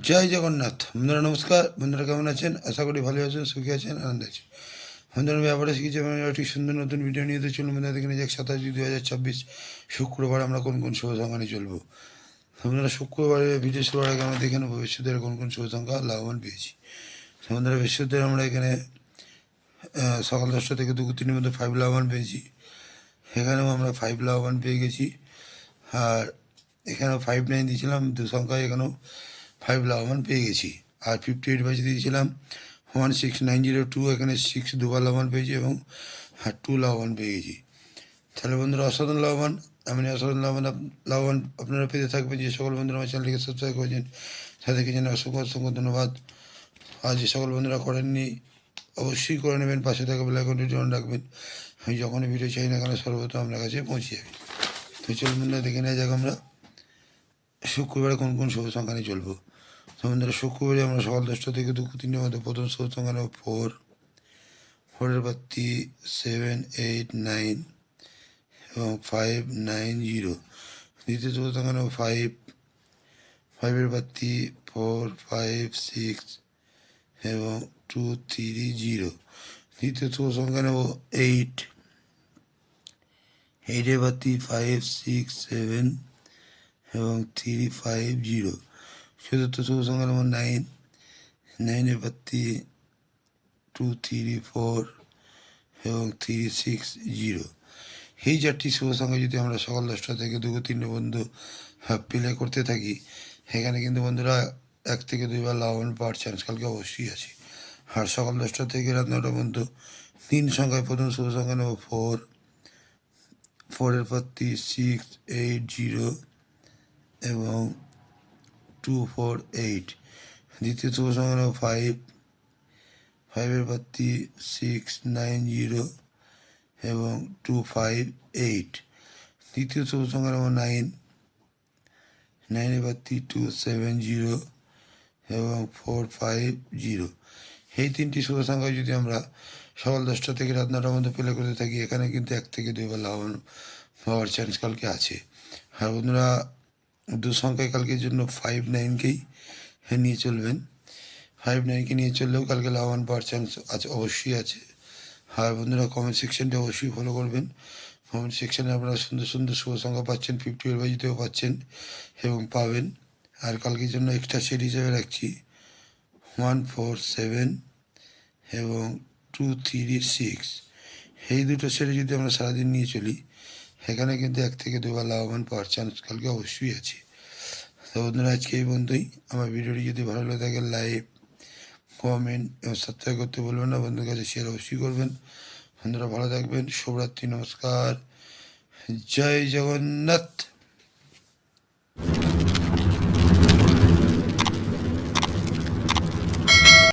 জয় জগন্নাথ। বন্ধুরা নমস্কার। বন্ধুরা কেমন আছেন? আশা করি ভালো আছেন, সুখী আছেন, আনন্দে আছেন। বন্ধুরা আমি আবারও শিখেছি একটি সুন্দর নতুন ভিডিও নিয়ে চলুন। বন্ধুরা দেখে নিয়ে যাক 27/2/2026 শুক্রবার আমরা কোন কোন শুভ সংখ্যা নিয়ে চলবো। বন্ধুরা শুক্রবারে ভিডিও শুরুর আগে আমরা দেখে নেবো বৃহস্পতিবার কোন কোন শুভ সংখ্যা লাভবান পেয়েছি। বন্ধুরা বৃহস্পতিবার আমরা এখানে সকাল 10টা থেকে 2-3-এর মধ্যে 5 লাভবান পেয়েছি। এখানেও আমরা 5 লাভবান পেয়ে গেছি। আর এখানেও 5-9 দিয়েছিলাম, দু সংখ্যায় এখানেও 5 লাভবান পেয়ে গেছি। আর 58 বাজে দিয়েছিলাম 16902, এখানে 6 দুবার লাভবান পেয়েছি এবং 2 লাভবান পেয়ে গেছি। তাহলে বন্ধুরা অসাধারণ লাভবান, অসাধারণ লাভবান আপনারা পেতে থাকবেন। যে সকল বন্ধুরা আমার চ্যানেলটিকে সাবস্ক্রাইব করেছেন তাদেরকে জানাই অসংখ্য অসংখ্য ধন্যবাদ। আর যে সকল বন্ধুরা করেননি অবশ্যই করে নেবেন, পাশে থাকা বেল আইকনটি অন রাখবেন। আমি যখনই ভিডিও চাই না কেন সর্বপ্রথম আপনার কাছে পৌঁছে যাবে। তো চলুন বন্ধুরা দেখে নেওয়া যাক আমরা শুক্রবারে কোন কোন শুভ সংখ্যা নিয়ে চলবো। বন্ধুরা শুক্রবারে আমরা সকাল 10টা থেকে 2-3-এর মধ্যে প্রথম শুভ সংখ্যা নেব 4, 4-এর বাতি 7, 8, 9 এবং 590। দ্বিতীয় শুভ সংখ্যা নেব 5, 5-এর বাতি 4, 5, 6 এবং 230। তৃতীয় শুভ সংখ্যা নেব 8, 8-এর বাতি 5, 6, 7 এবং 350। চতুর্থ শুভ সংখ্যা নেব 9, 9-এর বাতি 2, 3, 4 এবং 360। এই চারটি শুভ সংখ্যা যদি আমরা সকাল 10টা থেকে 2-3 বন্ধু প্লে করতে থাকি, এখানে কিন্তু বন্ধুরা 1 থেকে 2 বার লাভবান পাওয়ার চান্স কালকে অবশ্যই আছে। আর সকাল 10টা থেকে রাত 9টা পর্যন্ত 3 সংখ্যায় প্রথম শুভ সংখ্যা নেব 4, 4-এর বাতি 6, 8, 0 এবং 248। দ্বিতীয় শুভ সংখ্যা নেব 5, 5-এর বাতি 6, 9, 0 এবং 258। তৃতীয় শুভ সংখ্যা নেব 9, 9-এর বাতি 270 এবং 450। এই তিনটি শুভ সংখ্যা যদি আমরা সকাল 10টা থেকে রাত 9টার মধ্যে প্লে করতে থাকি, এখানে কিন্তু 1 থেকে 2 বার লাভবান পাওয়ার চান্স কালকে আছে। আর বন্ধুরা দু সংখ্যায় কালকের জন্য 5-9কেই নিয়ে চলবেন। 5-9কে নিয়ে চললেও কালকে লাভবান পাওয়ার চান্স আছে, অবশ্যই আছে। আর বন্ধুরা কমেন্ট সেকশনটা অবশ্যই ফলো করবেন। কমেন্ট সেকশানে আপনারা সুন্দর সুন্দর শুভ সংখ্যা পাচ্ছেন, 50 বাজিতেও পাচ্ছেন এবং পাবেন। আর কালকের জন্য এক্সট্রা সেট হিসেবে রাখছি 147 এবং 236। এই দুটো সেটে যদি আমরা সারাদিন নিয়ে চলি, এখানে কিন্তু 1 থেকে 2 বার লাভবান পাওয়ার চান্স কালকে অবশ্যই আছে। তো বন্ধুরা আজকে এই বন্ধুই। আমার ভিডিওটি যদি ভালো লাগে থাকে লাইক, কমেন্ট এবং সাবস্ক্রাইব করতে বলবেন না। বন্ধুর কাছে শেয়ার অবশ্যই করবেন। বন্ধুরা ভালো থাকবেন। শুভরাত্রি, নমস্কার, জয় জগন্নাথ।